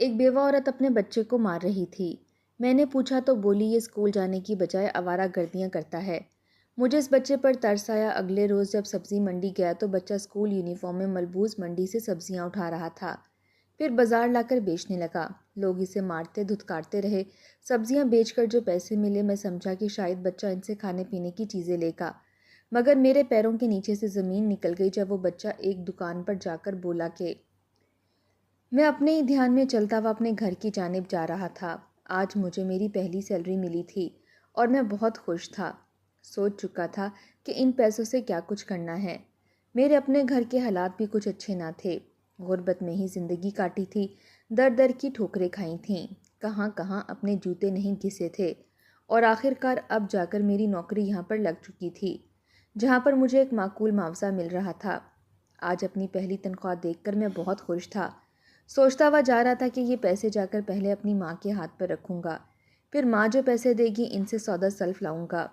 ایک بیوہ عورت اپنے بچے کو مار رہی تھی۔ میں نے پوچھا تو بولی یہ اسکول جانے کی بجائے آوارہ گردیاں کرتا ہے۔ مجھے اس بچے پر ترس آیا۔ اگلے روز جب سبزی منڈی گیا تو بچہ اسکول یونیفارم میں ملبوس منڈی سے سبزیاں اٹھا رہا تھا، پھر بازار لا کر بیچنے لگا۔ لوگ اسے مارتے دھتکارتے رہے۔ سبزیاں بیچ کر جو پیسے ملے میں سمجھا کہ شاید بچہ ان سے کھانے پینے کی چیزیں لے گا، مگر میرے پیروں کے نیچے سے زمین نکل گئی جب وہ بچہ ایک دکان پر جا کر بولا کہ میں اپنے ہی دھیان میں چلتا ہوا اپنے گھر کی جانب جا رہا تھا۔ آج مجھے میری پہلی سیلری ملی تھی اور میں بہت خوش تھا۔ سوچ چکا تھا کہ ان پیسوں سے کیا کچھ کرنا ہے۔ میرے اپنے گھر کے حالات بھی کچھ اچھے نہ تھے۔ غربت میں ہی زندگی کاٹی تھی، در در کی ٹھوکریں کھائی تھیں، کہاں کہاں اپنے جوتے نہیں گھسے تھے، اور آخر کار اب جا کر میری نوکری یہاں پر لگ چکی تھی جہاں پر مجھے ایک معقول معاوضہ مل رہا تھا۔ آج اپنی پہلی تنخواہ دیکھ کر میں بہت خوش تھا۔ سوچتا ہوا جا رہا تھا کہ یہ پیسے جا کر پہلے اپنی ماں کے ہاتھ پر رکھوں گا، پھر ماں جو پیسے دے گی ان سے سودا سلف لاؤں گا۔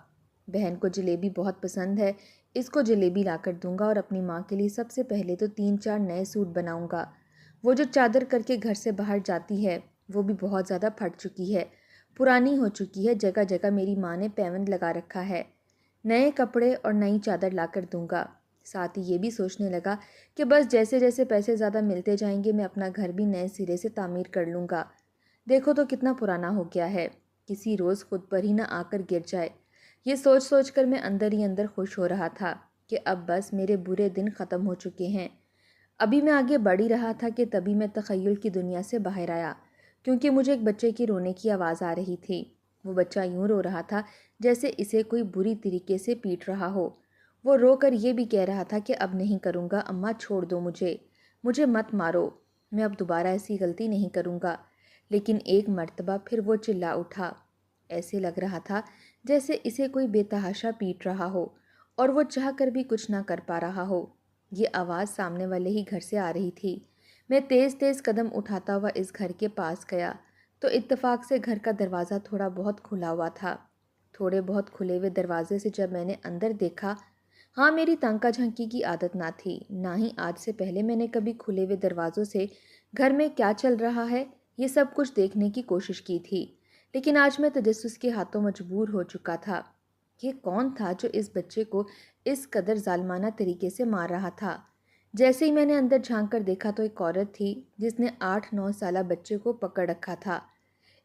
بہن کو جلیبی بہت پسند ہے، اس کو جلیبی لا کر دوں گا، اور اپنی ماں کے لیے سب سے پہلے تو 3-4 نئے سوٹ بناؤں گا۔ وہ جو چادر کر کے گھر سے باہر جاتی ہے وہ بھی بہت زیادہ پھٹ چکی ہے، پرانی ہو چکی ہے، جگہ جگہ میری ماں نے پیوند لگا رکھا ہے۔ نئے کپڑے اور نئی چادر لا کر دوں گا۔ ساتھ ہی یہ بھی سوچنے لگا کہ بس جیسے جیسے پیسے زیادہ ملتے جائیں گے میں اپنا گھر بھی نئے سرے سے تعمیر کر لوں گا۔ دیکھو تو کتنا پرانا ہو گیا ہے، کسی روز خود پر ہی نہ آ کر گر جائے۔ یہ سوچ سوچ کر میں اندر ہی اندر خوش ہو رہا تھا کہ اب بس میرے برے دن ختم ہو چکے ہیں۔ ابھی میں آگے بڑھ ہی رہا تھا کہ تبھی میں تخیل کی دنیا سے باہر آیا، کیونکہ مجھے ایک بچے کی رونے کی آواز آ رہی تھی۔ وہ بچہ یوں رو رہا تھا جیسے اسے کوئی بری طریقے سے پیٹ رہا ہو۔ وہ رو کر یہ بھی کہہ رہا تھا کہ اب نہیں کروں گا، اماں چھوڑ دو مجھے مت مارو، میں اب دوبارہ ایسی غلطی نہیں کروں گا۔ لیکن ایک مرتبہ پھر وہ چلا اٹھا۔ ایسے لگ رہا تھا جیسے اسے کوئی بے تحاشا پیٹ رہا ہو اور وہ چاہ کر بھی کچھ نہ کر پا رہا ہو۔ یہ آواز سامنے والے ہی گھر سے آ رہی تھی۔ میں تیز تیز قدم اٹھاتا ہوا اس گھر کے پاس گیا تو اتفاق سے گھر کا دروازہ تھوڑا بہت کھلا ہوا تھا۔ تھوڑے بہت کھلے ہوئے دروازے سے جب میں نے اندر دیکھا، ہاں میری تانکا جھانکی کی عادت نہ تھی، نہ ہی آج سے پہلے میں نے کبھی کھلے ہوئے دروازوں سے گھر میں کیا چل رہا ہے یہ سب کچھ دیکھنے کی کوشش کی تھی، لیکن آج میں تجسس کے ہاتھوں مجبور ہو چکا تھا۔ یہ کون تھا جو اس بچے کو اس قدر ظالمانہ طریقے سے مار رہا تھا؟ جیسے ہی میں نے اندر جھانک کر دیکھا تو ایک عورت تھی جس نے 8-9 سالہ بچے کو پکڑ رکھا تھا۔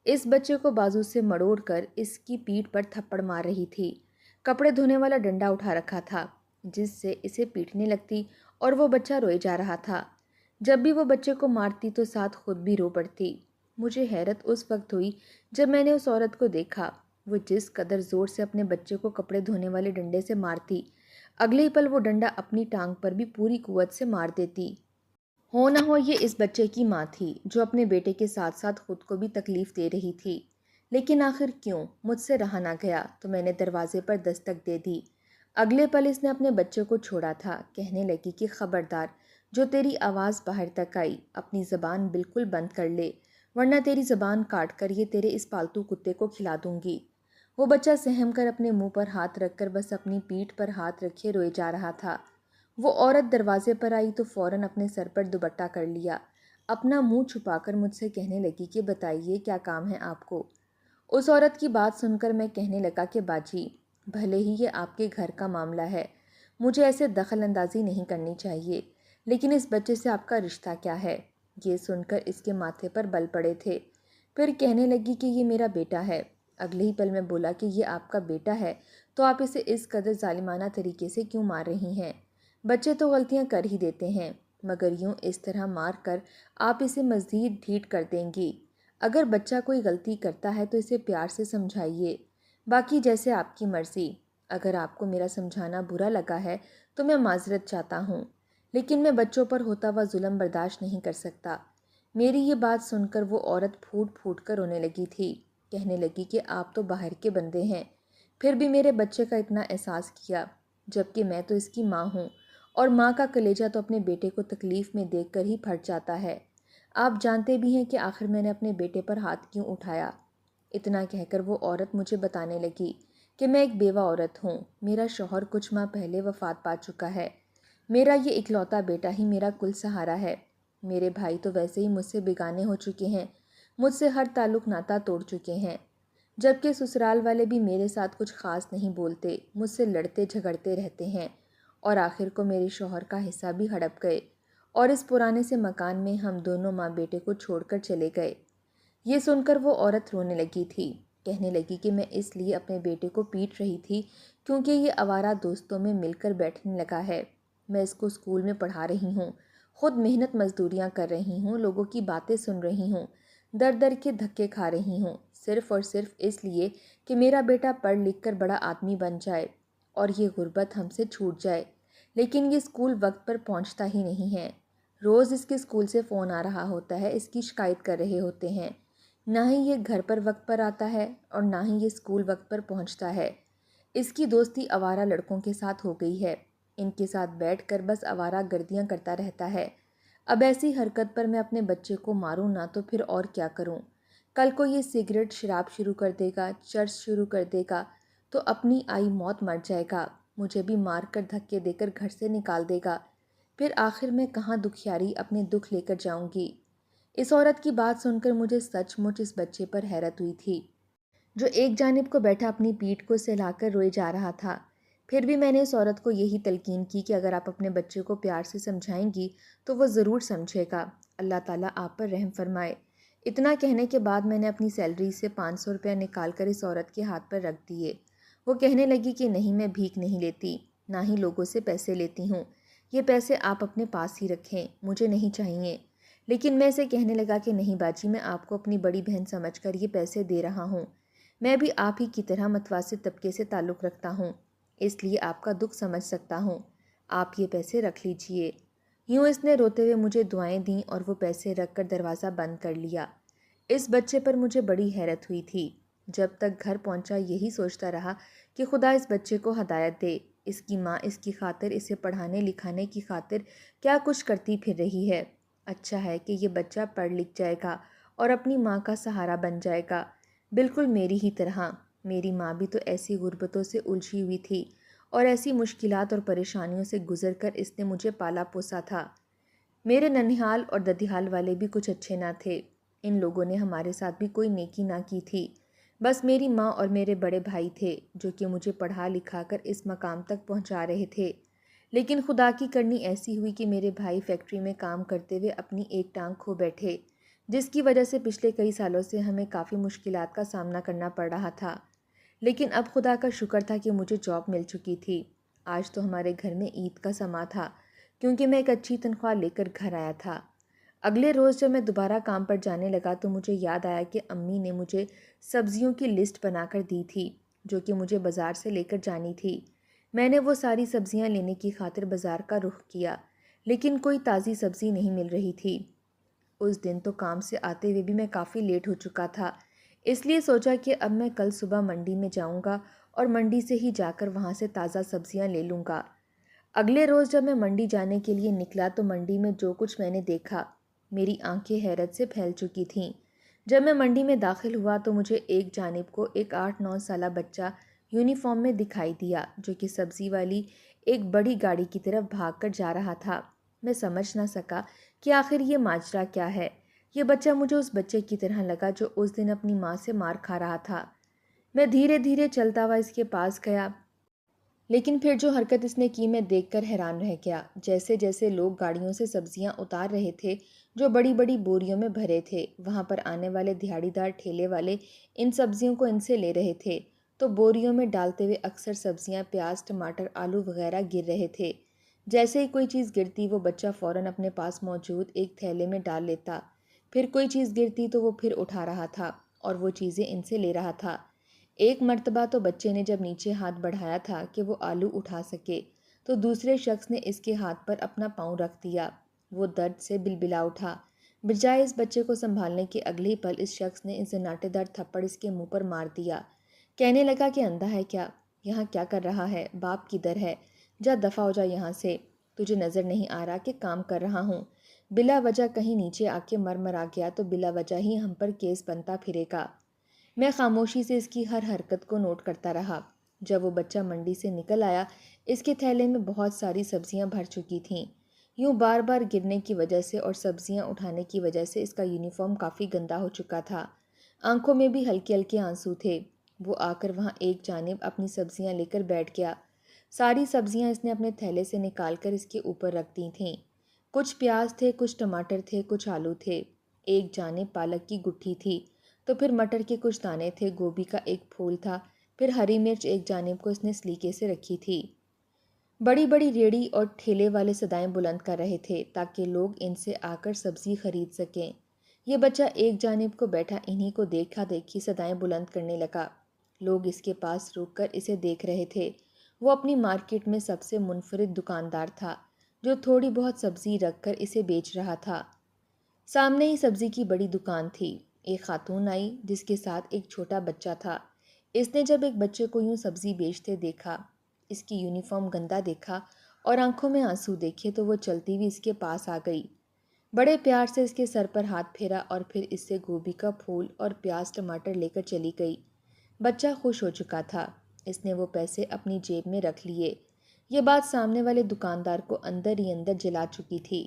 اس بچے کو بازو سے مڑوڑ کر اس کی پیٹھ پر تھپڑ مار رہی تھی۔ کپڑے دھونے والا ڈنڈا اٹھا رکھا تھا جس سے اسے پیٹنے لگتی، اور وہ بچہ روئے جا رہا تھا۔ جب بھی وہ بچے کو مارتی تو ساتھ خود بھی رو پڑتی۔ مجھے حیرت اس وقت ہوئی جب میں نے اس عورت کو دیکھا، وہ جس قدر زور سے اپنے بچے کو کپڑے دھونے والے ڈنڈے سے مارتی، اگلے ہی پل وہ ڈنڈا اپنی ٹانگ پر بھی پوری قوت سے مار دیتی۔ ہو نہ ہو یہ اس بچے کی ماں تھی جو اپنے بیٹے کے ساتھ ساتھ خود کو بھی تکلیف دے رہی تھی۔ لیکن آخر کیوں؟ مجھ سے رہا نہ گیا تو میں نے دروازے پر دستک دے دی۔ اگلے پل اس نے اپنے بچے کو چھوڑا تھا۔ کہنے لگی کہ خبردار، جو تیری آواز باہر تک آئی اپنی زبان بالکل بند کر لے، ورنہ تیری زبان کاٹ کر یہ تیرے اس پالتو کتے کو کھلا دوں گی۔ وہ بچہ سہم کر اپنے منہ پر ہاتھ رکھ کر بس اپنی پیٹھ پر ہاتھ رکھے روئے جا رہا تھا۔ وہ عورت دروازے پر آئی تو فوراً اپنے سر پر دوپٹہ کر لیا، اپنا منہ چھپا کر مجھ سے کہنے لگی کہ بتائیے کیا کام ہے آپ کو۔ اس عورت کی بات سن کر میں کہنے لگا کہ باجی، بھلے ہی یہ آپ کے گھر کا معاملہ ہے، مجھے ایسے دخل اندازی نہیں کرنی چاہیے، لیکن اس بچے سے آپ کا رشتہ کیا ہے؟ یہ سن کر اس کے ماتھے پر بل پڑے تھے۔ پھر کہنے لگی کہ یہ میرا بیٹا ہے۔ اگلے ہی پل میں بولا کہ یہ آپ کا بیٹا ہے تو آپ اسے اس قدر ظالمانہ طریقے سے کیوں مار رہی ہیں؟ بچے تو غلطیاں کر ہی دیتے ہیں، مگر یوں اس طرح مار کر آپ اسے مزید ڈھیٹ کر دیں گی۔ اگر بچہ کوئی غلطی کرتا ہے تو اسے پیار سے سمجھائیے، باقی جیسے آپ کی مرضی۔ اگر آپ کو میرا سمجھانا برا لگا ہے تو میں معذرت چاہتا ہوں، لیکن میں بچوں پر ہوتا ہوا ظلم برداشت نہیں کر سکتا۔ میری یہ بات سن کر وہ عورت پھوٹ پھوٹ کر رونے لگی تھی۔ کہنے لگی کہ آپ تو باہر کے بندے ہیں، پھر بھی میرے بچے کا اتنا احساس کیا، جبکہ میں تو اس کی ماں ہوں، اور ماں کا کلیجہ تو اپنے بیٹے کو تکلیف میں دیکھ کر ہی پھٹ جاتا ہے۔ آپ جانتے بھی ہیں کہ آخر میں نے اپنے بیٹے پر ہاتھ کیوں اٹھایا۔ اتنا کہہ کر وہ عورت مجھے بتانے لگی کہ میں ایک بیوہ عورت ہوں، میرا شوہر کچھ ماہ پہلے وفات پا چکا ہے، میرا یہ اکلوتا بیٹا ہی میرا کل سہارا ہے، میرے بھائی تو ویسے ہی مجھ سے بیگانے ہو چکے ہیں، مجھ سے ہر تعلق ناتا توڑ چکے ہیں، جبکہ سسرال والے بھی میرے ساتھ کچھ خاص نہیں بولتے، مجھ سے لڑتے جھگڑتے رہتے ہیں، اور آخر کو میرے شوہر کا حصہ بھی ہڑپ گئے، اور اس پرانے سے مکان میں ہم دونوں ماں بیٹے کو چھوڑ کر چلے گئے۔ یہ سن کر وہ عورت رونے لگی تھی، کہنے لگی کہ میں اس لیے اپنے بیٹے کو پیٹ رہی تھی کیونکہ یہ آوارہ دوستوں میں مل کر بیٹھنے لگا ہے۔ میں اس کو اسکول میں پڑھا رہی ہوں، خود محنت مزدوریاں کر رہی ہوں، لوگوں کی باتیں سن رہی ہوں، در در کے دھکے کھا رہی ہوں، صرف اور صرف اس لیے کہ میرا بیٹا پڑھ لکھ کر بڑا آدمی بن جائے اور یہ غربت ہم سے چھوٹ جائے۔ لیکن یہ اسکول وقت پر پہنچتا ہی نہیں ہے، روز اس کے اسکول سے فون آ رہا ہوتا ہے، اس کی شکایت کر رہے ہوتے ہیں، نہ ہی یہ گھر پر وقت پر آتا ہے اور نہ ہی یہ اسکول وقت پر پہنچتا ہے۔ اس کی دوستی آوارہ لڑکوں کے ساتھ ہو گئی ہے، ان کے ساتھ بیٹھ کر بس آوارہ گردیاں کرتا رہتا ہے۔ اب ایسی حرکت پر میں اپنے بچے کو ماروں نہ تو پھر اور کیا کروں؟ کل کو یہ سگریٹ شراب شروع کر دے گا، چرس شروع کر دے گا تو اپنی آئی موت مر جائے گا، مجھے بھی مار کر دھکے دے کر گھر سے نکال دے گا، پھر آخر میں کہاں دکھیاری اپنے دکھ لے کر جاؤں گی؟ اس عورت کی بات سن کر مجھے سچ مچ اس بچے پر حیرت ہوئی تھی، جو ایک جانب کو بیٹھا اپنی پیٹھ کو سہلا کر روئے جا رہا تھا۔ پھر بھی میں نے اس عورت کو یہی تلقین کی کہ اگر آپ اپنے بچے کو پیار سے سمجھائیں گی تو وہ ضرور سمجھے گا، اللہ تعالیٰ آپ پر رحم فرمائے۔ اتنا کہنے کے بعد میں نے اپنی سیلری سے 500 روپے نکال کر اس عورت کے ہاتھ پر رکھ دیے۔ وہ کہنے لگی کہ نہیں، میں بھیک نہیں لیتی، نہ ہی لوگوں سے پیسے لیتی ہوں، یہ پیسے آپ اپنے پاس ہی رکھیں، مجھے نہیں چاہیے۔ لیکن میں اسے کہنے لگا کہ نہیں باجی، میں آپ کو اپنی بڑی بہن سمجھ کر یہ پیسے دے رہا ہوں، میں بھی آپ ہی کی طرح متوسط طبقے سے تعلق رکھتا ہوں، اس لیے آپ کا دکھ سمجھ سکتا ہوں، آپ یہ پیسے رکھ لیجئے۔ یوں اس نے روتے ہوئے مجھے دعائیں دیں اور وہ پیسے رکھ کر دروازہ بند کر لیا۔ اس بچے پر مجھے بڑی حیرت ہوئی تھی، جب تک گھر پہنچا یہی سوچتا رہا کہ خدا اس بچے کو ہدایت دے، اس کی ماں اس کی خاطر، اسے پڑھانے لکھانے کی خاطر کیا کچھ کرتی پھر رہی ہے۔ اچھا ہے کہ یہ بچہ پڑھ لکھ جائے گا اور اپنی ماں کا سہارا بن جائے گا، بالکل میری ہی طرح۔ میری ماں بھی تو ایسی غربتوں سے الجھی ہوئی تھی اور ایسی مشکلات اور پریشانیوں سے گزر کر اس نے مجھے پالا پوسا تھا۔ میرے ننیھال اور ددیال والے بھی کچھ اچھے نہ تھے، ان لوگوں نے ہمارے ساتھ بھی کوئی نیکی نہ کی تھی، بس میری ماں اور میرے بڑے بھائی تھے جو کہ مجھے پڑھا لکھا کر اس مقام تک پہنچا رہے تھے۔ لیکن خدا کی کرنی ایسی ہوئی کہ میرے بھائی فیکٹری میں کام کرتے ہوئے اپنی ایک ٹانگ کھو بیٹھے، جس کی وجہ سے پچھلے کئی سالوں سے ہمیں کافی مشکلات کا سامنا کرنا پڑ رہا تھا۔ لیکن اب خدا کا شکر تھا کہ مجھے جاب مل چکی تھی۔ آج تو ہمارے گھر میں عید کا سما تھا، کیونکہ میں ایک اچھی تنخواہ لے کر گھر آیا تھا۔ اگلے روز جب میں دوبارہ کام پر جانے لگا تو مجھے یاد آیا کہ امی نے مجھے سبزیوں کی لسٹ بنا کر دی تھی جو کہ مجھے بازار سے لے کر جانی تھی۔ میں نے وہ ساری سبزیاں لینے کی خاطر بازار کا رخ کیا، لیکن کوئی تازی سبزی نہیں مل رہی تھی۔ اس دن تو کام سے آتے ہوئے بھی میں کافی لیٹ ہو چکا تھا، اس لیے سوچا کہ اب میں کل صبح منڈی میں جاؤں گا اور منڈی سے ہی جا کر وہاں سے تازہ سبزیاں لے لوں گا۔ اگلے روز جب میں منڈی جانے کے لیے نکلا تو منڈی میں جو کچھ میں نے دیکھا، میری آنکھیں حیرت سے پھیل چکی تھیں۔ جب میں منڈی میں داخل ہوا تو مجھے ایک جانب کو ایک 8-9 سالہ بچہ یونیفارم میں دکھائی دیا جو کہ سبزی والی ایک بڑی گاڑی کی طرف بھاگ کر جا رہا تھا۔ میں سمجھ نہ سکا کہ آخر یہ ماجرا کیا ہے۔ یہ بچہ مجھے اس بچے کی طرح لگا جو اس دن اپنی ماں سے مار کھا رہا تھا۔ میں دھیرے دھیرے چلتا ہوا اس کے پاس گیا، لیکن پھر جو حرکت اس نے کی میں دیکھ کر حیران رہ گیا۔ جیسے جیسے لوگ گاڑیوں سے سبزیاں اتار رہے تھے جو بڑی بڑی بوریوں میں بھرے تھے، وہاں پر آنے والے دھاڑی دار ٹھیلے والے ان سبزیوں کو ان سے لے رہے تھے تو بوریوں میں ڈالتے ہوئے اکثر سبزیاں، پیاز، ٹماٹر، آلو وغیرہ گر رہے تھے۔ جیسے ہی کوئی چیز گرتی وہ بچہ فوراً اپنے پاس موجود ایک تھیلے میں ڈال لیتا، پھر کوئی چیز گرتی تو وہ پھر اٹھا رہا تھا اور وہ چیزیں ان سے لے رہا تھا۔ ایک مرتبہ تو بچے نے جب نیچے ہاتھ بڑھایا تھا کہ وہ آلو اٹھا سکے تو دوسرے شخص نے اس کے ہاتھ پر اپنا پاؤں رکھ دیا۔ وہ درد سے بلبلا اٹھا، بجائے اس بچے کو سنبھالنے کے اگلے ہی پل اس شخص نے زناٹے دار تھپڑ اس کے منہ پر مار دیا۔ کہنے لگا کہ اندھا ہے کیا؟ یہاں کیا کر رہا ہے؟ باپ کدھر ہے؟ جا دفع ہو جا یہاں سے، تجھے نظر نہیں آ رہا کہ کام کر رہا ہوں؟ بلا وجہ کہیں نیچے آ کے مرمرا گیا تو بلا وجہ ہی ہم پر کیس بنتا پھرے گا۔ میں خاموشی سے اس کی ہر حرکت کو نوٹ کرتا رہا۔ جب وہ بچہ منڈی سے نکل آیا، اس کے تھیلے میں بہت ساری سبزیاں بھر چکی تھیں۔ یوں بار بار گرنے کی وجہ سے اور سبزیاں اٹھانے کی وجہ سے اس کا یونیفارم کافی گندا ہو چکا تھا۔ آنکھوں میں بھی ہلکے ہلکے آنسو تھے۔ وہ آ کر وہاں ایک جانب اپنی سبزیاں لے کر بیٹھ گیا۔ ساری سبزیاں اس نے اپنے تھیلے سے نکال کر اس کے اوپر رکھ دی تھیں۔ کچھ پیاز تھے، کچھ ٹماٹر تھے، کچھ آلو تھے، ایک جانب پالک کی گٹھی تھی، تو پھر مٹر کے کچھ دانے تھے، گوبھی کا ایک پھول تھا، پھر ہری مرچ ایک جانب کو اس نے سلیقے سے رکھی تھی۔ بڑی بڑی ریڑھی اور ٹھیلے والے صدائیں بلند کر رہے تھے تاکہ لوگ ان سے آ کر سبزی خرید سکیں۔ یہ بچہ ایک جانب کو بیٹھا انہی کو دیکھا دیکھی صدائیں بلند کرنے لگا۔ لوگ اس کے پاس رک کر اسے دیکھ رہے تھے۔ وہ اپنی مارکیٹ میں سب سے منفرد دکاندار تھا جو تھوڑی بہت سبزی رکھ کر اسے بیچ رہا تھا۔ سامنے ہی سبزی کی بڑی دکان تھی۔ ایک خاتون آئی جس کے ساتھ ایک چھوٹا بچہ تھا۔ اس نے جب ایک بچے کو یوں سبزی بیچتے دیکھا، اس کی یونیفارم گندا دیکھا اور آنکھوں میں آنسو دیکھے تو وہ چلتی ہوئی اس کے پاس آ گئی۔ بڑے پیار سے اس کے سر پر ہاتھ پھیرا اور پھر اس سے گوبھی کا پھول اور پیاز ٹماٹر لے کر چلی گئی۔ بچہ خوش ہو چکا تھا۔ اس نے وہ پیسے اپنی جیب میں رکھ لیے۔ یہ بات سامنے والے دکاندار کو اندر ہی اندر جلا چکی تھی۔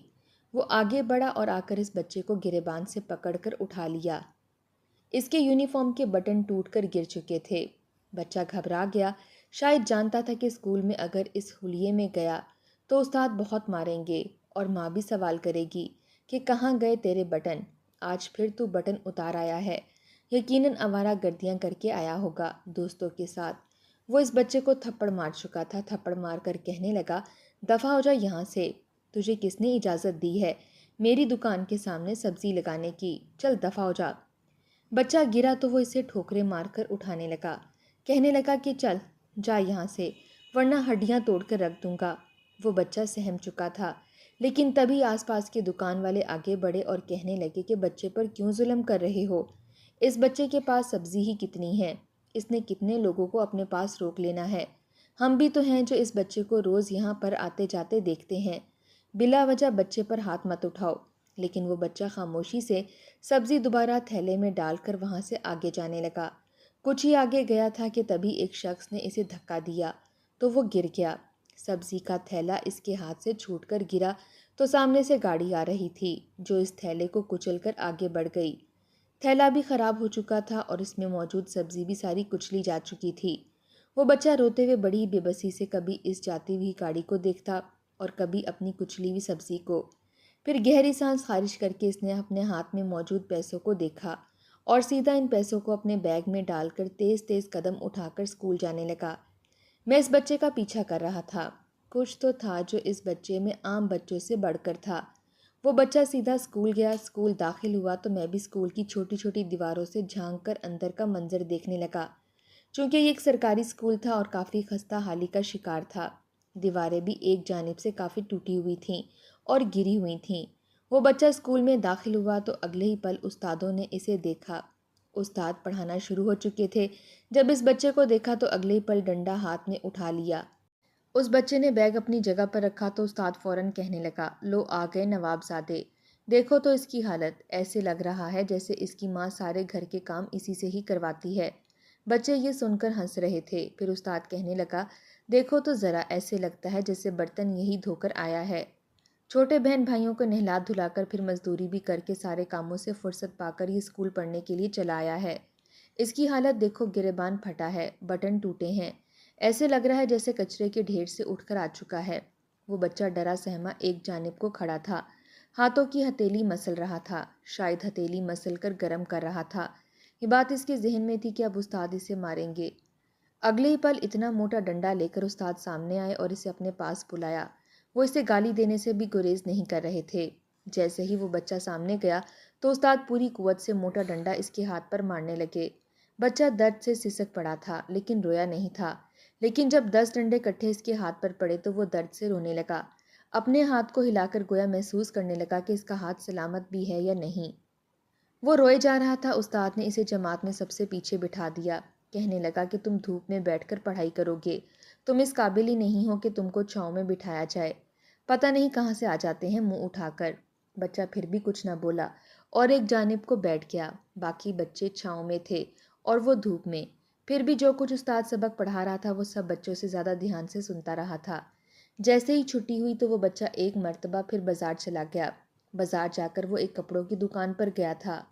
وہ آگے بڑھا اور آ کر اس بچے کو گریبان سے پکڑ کر اٹھا لیا۔ اس کے یونیفارم کے بٹن ٹوٹ کر گر چکے تھے۔ بچہ گھبرا گیا، شاید جانتا تھا کہ اسکول میں اگر اس حلیے میں گیا تو استاد بہت ماریں گے اور ماں بھی سوال کرے گی کہ کہاں گئے تیرے بٹن، آج پھر تو بٹن اتار آیا ہے، یقیناً آوارہ گردیاں کر کے آیا ہوگا دوستوں کے ساتھ۔ وہ اس بچے کو تھپڑ مار چکا تھا، تھپڑ مار کر کہنے لگا، دفع ہو جا یہاں سے، تجھے کس نے اجازت دی ہے میری دکان کے سامنے سبزی لگانے کی، چل دفع ہو جا۔ بچہ گرا تو وہ اسے ٹھوکریں مار کر اٹھانے لگا، کہنے لگا کہ چل جا یہاں سے ورنہ ہڈیاں توڑ کر رکھ دوں گا۔ وہ بچہ سہم چکا تھا، لیکن تبھی آس پاس کے دکان والے آگے بڑھے اور کہنے لگے کہ بچے پر کیوں ظلم کر رہے ہو؟ اس بچے کے پاس سبزی ہی کتنی ہے، اس نے کتنے لوگوں کو اپنے پاس روک لینا ہے، ہم بھی تو ہیں جو اس بچے کو روز یہاں پر آتے جاتے دیکھتے ہیں، بلا وجہ بچے پر ہاتھ مت اٹھاؤ۔ لیکن وہ بچہ خاموشی سے سبزی دوبارہ تھیلے میں ڈال کر وہاں سے آگے جانے لگا۔ کچھ ہی آگے گیا تھا کہ تبھی ایک شخص نے اسے دھکا دیا تو وہ گر گیا۔ سبزی کا تھیلا اس کے ہاتھ سے چھوٹ کر گرا تو سامنے سے گاڑی آ رہی تھی جو اس تھیلے کو کچل کر آگے بڑھ گئی۔ تھیلا بھی خراب ہو چکا تھا اور اس میں موجود سبزی بھی ساری کچلی جا چکی تھی۔ وہ بچہ روتے ہوئے بڑی بے بسی سے کبھی اس جاتی ہوئی گاڑی کو دیکھتا اور کبھی اپنی کچلی ہوئی سبزی کو۔ پھر گہری سانس خارج کر کے اس نے اپنے ہاتھ میں موجود پیسوں کو دیکھا اور سیدھا ان پیسوں کو اپنے بیگ میں ڈال کر تیز تیز قدم اٹھا کر اسکول جانے لگا۔ میں اس بچے کا پیچھا کر رہا تھا۔ کچھ تو تھا جو اس بچے میں عام بچوں سے بڑھ کر تھا۔ وہ بچہ سیدھا اسکول گیا، اسکول داخل ہوا تو میں بھی اسکول کی چھوٹی چھوٹی دیواروں سے جھانک کر اندر کا منظر دیکھنے لگا۔ چونکہ یہ ایک سرکاری اسکول تھا اور کافی خستہ حالی کا شکار تھا، دیواریں بھی ایک جانب سے کافی ٹوٹی ہوئی تھیں اور گری ہوئی تھیں۔ وہ بچہ اسکول میں داخل ہوا تو اگلے ہی پل استادوں نے اسے دیکھا۔ استاد پڑھانا شروع ہو چکے تھے۔ جب اس بچے کو دیکھا تو اگلے ہی پل ڈنڈا ہاتھ میں اٹھا لیا۔ اس بچے نے بیگ اپنی جگہ پر رکھا تو استاد فوراً کہنے لگا، لو آ گئے نواب زادے، دیکھو تو اس کی حالت، ایسے لگ رہا ہے جیسے اس کی ماں سارے گھر کے کام اسی سے ہی کرواتی ہے۔ بچے یہ سن کر ہنس رہے تھے۔ پھر استاد کہنے لگا، دیکھو تو ذرا، ایسے لگتا ہے جیسے برتن یہی دھو کر آیا ہے۔ چھوٹے بہن بھائیوں کو نہلا دھلا کر پھر مزدوری بھی کر کے سارے کاموں سے فرصت پا کر یہ اسکول پڑھنے کے لیے چلا آیا ہے۔ اس کی حالت دیکھو، گریبان پھٹا ہے، بٹن ٹوٹے ہیں، ایسے لگ رہا ہے جیسے کچرے کے ڈھیر سے اٹھ کر آ چکا ہے۔ وہ بچہ ڈرا سہما ایک جانب کو کھڑا تھا، ہاتھوں کی ہتھیلی مسل رہا تھا، شاید ہتھیلی مسل کر گرم کر رہا تھا۔ یہ بات اس کے ذہن میں تھی کہ اب استاد اسے ماریں گے۔ اگلے ہی پل اتنا موٹا ڈنڈا لے کر استاد سامنے آئے اور اسے اپنے پاس بلایا۔ وہ اسے گالی دینے سے بھی گریز نہیں کر رہے تھے۔ جیسے ہی وہ بچہ سامنے گیا تو استاد پوری قوت سے موٹا ڈنڈا اس کے ہاتھ پر مارنے لگے۔ بچہ درد سے سسک پڑا تھا لیکن رویا نہیں تھا۔ لیکن جب 10 ڈنڈے کٹھے اس کے ہاتھ پر پڑے تو وہ درد سے رونے لگا، اپنے ہاتھ کو ہلا کر گویا محسوس کرنے لگا کہ اس کا ہاتھ سلامت بھی ہے یا نہیں۔ وہ روئے جا رہا تھا۔ استاد نے اسے جماعت میں سب سے پیچھے بٹھا دیا، کہنے لگا کہ تم دھوپ میں بیٹھ کر پڑھائی کرو گے، تم اس قابل ہی نہیں ہو کہ تم کو چھاؤں میں بٹھایا جائے، پتہ نہیں کہاں سے آ جاتے ہیں منہ اٹھا کر۔ بچہ پھر بھی کچھ نہ بولا اور ایک جانب کو بیٹھ گیا۔ باقی بچے چھاؤں میں تھے اور وہ دھوپ میں۔ پھر بھی جو کچھ استاد سبق پڑھا رہا تھا وہ سب بچوں سے زیادہ دھیان سے سنتا رہا تھا۔ جیسے ہی چھٹی ہوئی تو وہ بچہ ایک مرتبہ پھر بازار چلا گیا۔ بازار جا کر وہ ایک کپڑوں کی دکان پر گیا تھا۔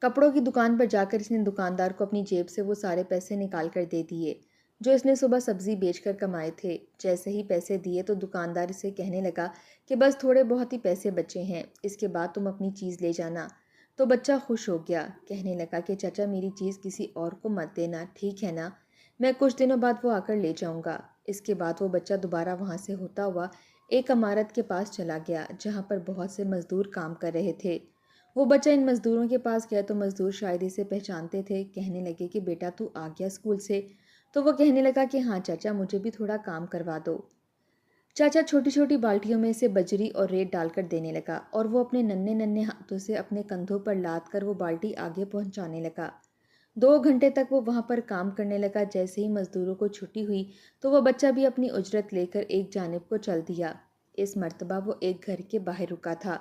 کپڑوں کی دکان پر جا کر اس نے دکاندار کو اپنی جیب سے وہ سارے پیسے نکال کر دے دیے جو اس نے صبح سبزی بیچ کر کمائے تھے۔ جیسے ہی پیسے دیے تو دکاندار اسے کہنے لگا کہ بس تھوڑے بہت ہی پیسے بچے ہیں، اس کے بعد تم اپنی چیز لے جانا۔ تو بچہ خوش ہو گیا، کہنے لگا کہ چچا میری چیز کسی اور کو مت دینا، ٹھیک ہے نا؟ میں کچھ دنوں بعد وہ آ کر لے جاؤں گا۔ اس کے بعد وہ بچہ دوبارہ وہاں سے ہوتا ہوا ایک عمارت کے پاس چلا گیا جہاں پر بہت سے مزدور کام کر رہے تھے۔ وہ بچہ ان مزدوروں کے پاس گیا تو مزدور شاید اسے پہچانتے تھے، کہنے لگے کہ بیٹا تو آ گیا اسکول سے؟ تو وہ کہنے لگا کہ ہاں چاچا، مجھے بھی تھوڑا کام کروا دو۔ چاچا چھوٹی چھوٹی بالٹیوں میں سے بجری اور ریت ڈال کر دینے لگا اور وہ اپنے ننھے ننھے ہاتھوں سے اپنے کندھوں پر لاد کر وہ بالٹی آگے پہنچانے لگا۔ 2 گھنٹے تک وہ وہاں پر کام کرنے لگا۔ جیسے ہی مزدوروں کو چھٹی ہوئی تو وہ بچہ بھی اپنی اجرت لے کر ایک جانب کو چل دیا۔ اس مرتبہ وہ ایک گھر کے باہر رکا تھا۔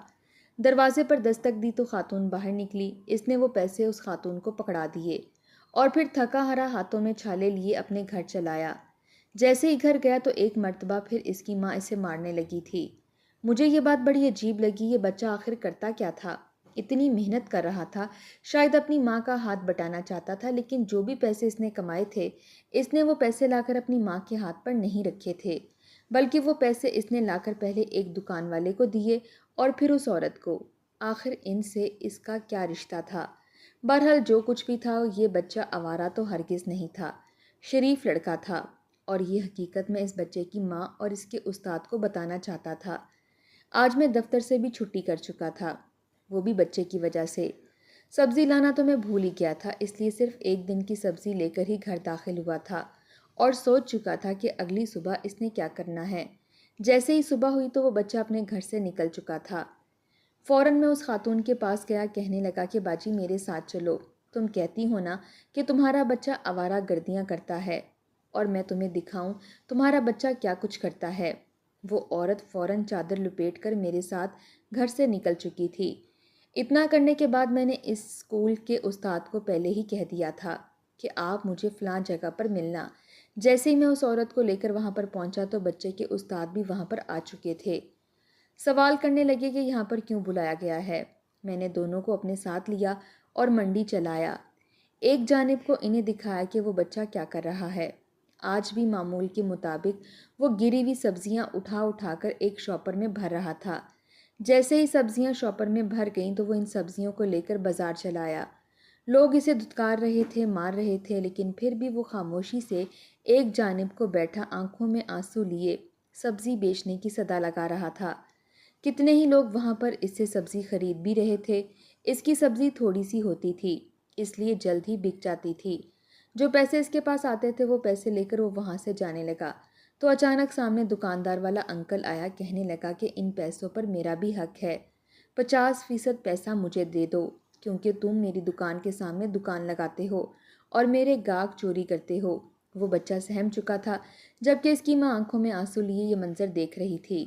دروازے پر دستک دی تو خاتون باہر نکلی۔ اس نے وہ پیسے اس خاتون کو پکڑا دیے اور پھر تھکا ہرا ہاتھوں میں چھالے لیے اپنے گھر چلایا۔ جیسے ہی گھر گیا تو ایک مرتبہ پھر اس کی ماں اسے مارنے لگی تھی۔ مجھے یہ بات بڑی عجیب لگی، یہ بچہ آخر کرتا کیا تھا؟ اتنی محنت کر رہا تھا، شاید اپنی ماں کا ہاتھ بٹانا چاہتا تھا، لیکن جو بھی پیسے اس نے کمائے تھے اس نے وہ پیسے لا کر اپنی ماں کے ہاتھ پر نہیں رکھے تھے، بلکہ وہ پیسے اس نے لا کر پہلے ایک دکان والے کو دیے اور پھر اس عورت کو۔ آخر ان سے اس کا کیا رشتہ تھا؟ بہرحال جو کچھ بھی تھا، یہ بچہ آوارہ تو ہرگز نہیں تھا، شریف لڑکا تھا، اور یہ حقیقت میں اس بچے کی ماں اور اس کے استاد کو بتانا چاہتا تھا۔ آج میں دفتر سے بھی چھٹی کر چکا تھا، وہ بھی بچے کی وجہ سے۔ سبزی لانا تو میں بھول ہی گیا تھا، اس لیے صرف ایک دن کی سبزی لے کر ہی گھر داخل ہوا تھا اور سوچ چکا تھا کہ اگلی صبح اس نے کیا کرنا ہے۔ جیسے ہی صبح ہوئی تو وہ بچہ اپنے گھر سے نکل چکا تھا۔ فوراً میں اس خاتون کے پاس گیا، کہنے لگا کہ باجی میرے ساتھ چلو، تم کہتی ہو نا کہ تمہارا بچہ آوارہ گردیاں کرتا ہے، اور میں تمہیں دکھاؤں تمہارا بچہ کیا کچھ کرتا ہے۔ وہ عورت فوراً چادر لپیٹ کر میرے ساتھ گھر سے نکل چکی تھی۔ اتنا کرنے کے بعد میں نے اس اسکول کے استاد کو پہلے ہی کہہ دیا تھا کہ آپ مجھے فلاں جگہ پر ملنا۔ جیسے ہی میں اس عورت کو لے کر وہاں پر پہنچا تو بچے کے استاد بھی وہاں پر آ چکے تھے۔ سوال کرنے لگے کہ یہاں پر کیوں بلایا گیا ہے۔ میں نے دونوں کو اپنے ساتھ لیا اور منڈی چلایا۔ ایک جانب کو انہیں دکھایا کہ وہ بچہ کیا کر رہا ہے۔ آج بھی معمول کے مطابق وہ گری ہوئی سبزیاں اٹھا اٹھا کر ایک شاپر میں بھر رہا تھا۔ جیسے ہی سبزیاں شاپر میں بھر گئیں تو وہ ان سبزیوں کو لے کر بازار چلایا۔ لوگ اسے دھتکار رہے تھے، مار رہے تھے، لیکن پھر بھی وہ خاموشی سے ایک جانب کو بیٹھا آنکھوں میں آنسو لیے سبزی بیچنے کی صدا لگا رہا تھا۔ کتنے ہی لوگ وہاں پر اس سے سبزی خرید بھی رہے تھے۔ اس کی سبزی تھوڑی سی ہوتی تھی، اس لیے جلد ہی بک جاتی تھی۔ جو پیسے اس کے پاس آتے تھے وہ پیسے لے کر وہ وہاں سے جانے لگا تو اچانک سامنے دکاندار والا انکل آیا، کہنے لگا کہ ان پیسوں پر میرا بھی حق ہے، 50% پیسہ مجھے دے دو، کیونکہ تم میری دکان کے سامنے دکان لگاتے ہو اور میرے گاہک چوری کرتے ہو۔ وہ بچہ سہم چکا تھا، جبکہ اس کی ماں آنکھوں میں آنسو لیے یہ منظر دیکھ رہی تھی۔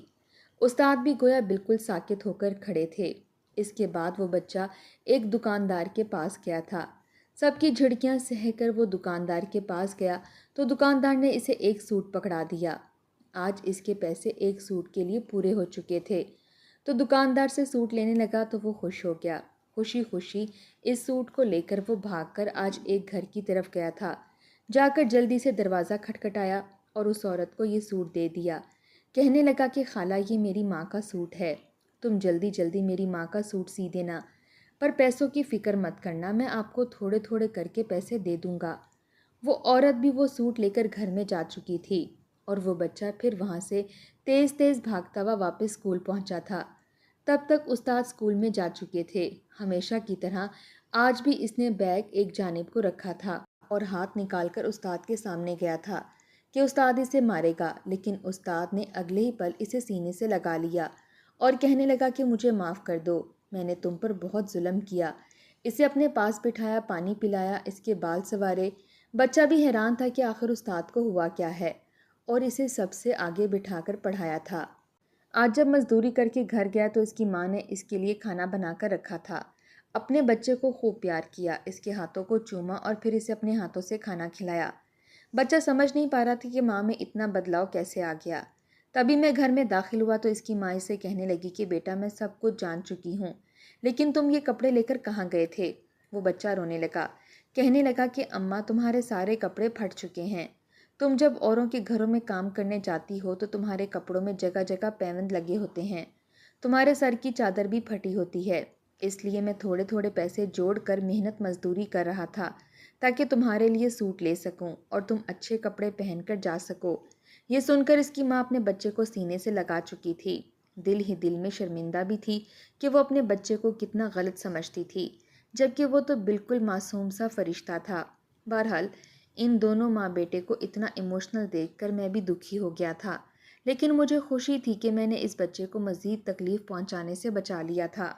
استاد بھی گویا بالکل ساکت ہو کر کھڑے تھے۔ اس کے بعد وہ بچہ ایک دکاندار کے پاس گیا تھا۔ سب کی جھڑکیاں سہ کر وہ دکاندار کے پاس گیا تو دکاندار نے اسے ایک سوٹ پکڑا دیا۔ آج اس کے پیسے ایک سوٹ کے لیے پورے ہو چکے تھے، تو دکاندار سے سوٹ لینے لگا تو وہ خوش ہو گیا۔ خوشی خوشی اس سوٹ کو لے کر وہ بھاگ کر آج ایک گھر کی طرف گیا تھا۔ جا کر جلدی سے دروازہ کھٹکھٹایا اور اس عورت کو یہ سوٹ دے دیا۔ کہنے لگا کہ خالہ یہ میری ماں کا سوٹ ہے، تم جلدی جلدی میری ماں کا سوٹ سی دینا، پر پیسوں کی فکر مت کرنا، میں آپ کو تھوڑے تھوڑے کر کے پیسے دے دوں گا۔ وہ عورت بھی وہ سوٹ لے کر گھر میں جا چکی تھی اور وہ بچہ پھر وہاں سے تیز تیز بھاگتا ہوا واپس اسکول پہنچا تھا۔ تب تک استاد اسکول میں جا چکے تھے۔ ہمیشہ کی طرح آج بھی اس نے بیگ ایک جانب کو رکھا تھا اور ہاتھ نکال کر استاد کے سامنے گیا تھا کہ استاد اسے مارے گا، لیکن استاد نے اگلے ہی پل اسے سینے سے لگا لیا اور کہنے لگا کہ مجھے معاف کر دو، میں نے تم پر بہت ظلم کیا۔ اسے اپنے پاس بٹھایا، پانی پلایا، اس کے بال سنوارے۔ بچہ بھی حیران تھا کہ آخر استاد کو ہوا کیا ہے، اور اسے سب سے آگے بٹھا کر پڑھایا تھا۔ آج جب مزدوری کر کے گھر گیا تو اس کی ماں نے اس کے لیے کھانا بنا کر رکھا تھا۔ اپنے بچے کو خوب پیار کیا، اس کے ہاتھوں کو چوما اور پھر اسے اپنے ہاتھوں سے کھانا کھلایا۔ بچہ سمجھ نہیں پا رہا تھا کہ ماں میں اتنا بدلاؤ کیسے آ گیا۔ تبھی میں گھر میں داخل ہوا تو اس کی ماں اسے کہنے لگی کہ بیٹا میں سب کچھ جان چکی ہوں، لیکن تم یہ کپڑے لے کر کہاں گئے تھے؟ وہ بچہ رونے لگا، کہنے لگا کہ اماں تمہارے سارے کپڑے پھٹ چکے ہیں۔ تم جب اوروں کے گھروں میں کام کرنے جاتی ہو تو تمہارے کپڑوں میں جگہ جگہ پیوند لگے ہوتے ہیں، تمہارے سر کی چادر بھی پھٹی ہوتی ہے، اس لیے میں تھوڑے تھوڑے پیسے جوڑ کر محنت مزدوری کر رہا تھا تاکہ تمہارے لیے سوٹ لے سکوں اور تم اچھے کپڑے پہن کر جا سکو۔ یہ سن کر اس کی ماں اپنے بچے کو سینے سے لگا چکی تھی، دل ہی دل میں شرمندہ بھی تھی کہ وہ اپنے بچے کو کتنا غلط سمجھتی تھی، جبکہ وہ تو بالکل معصوم سا فرشتہ تھا۔ بہرحال ان دونوں ماں بیٹے کو اتنا ایموشنل دیکھ کر میں بھی دکھی ہو گیا تھا، لیکن مجھے خوشی تھی کہ میں نے اس بچے کو مزید تکلیف پہنچانے سے بچا لیا تھا۔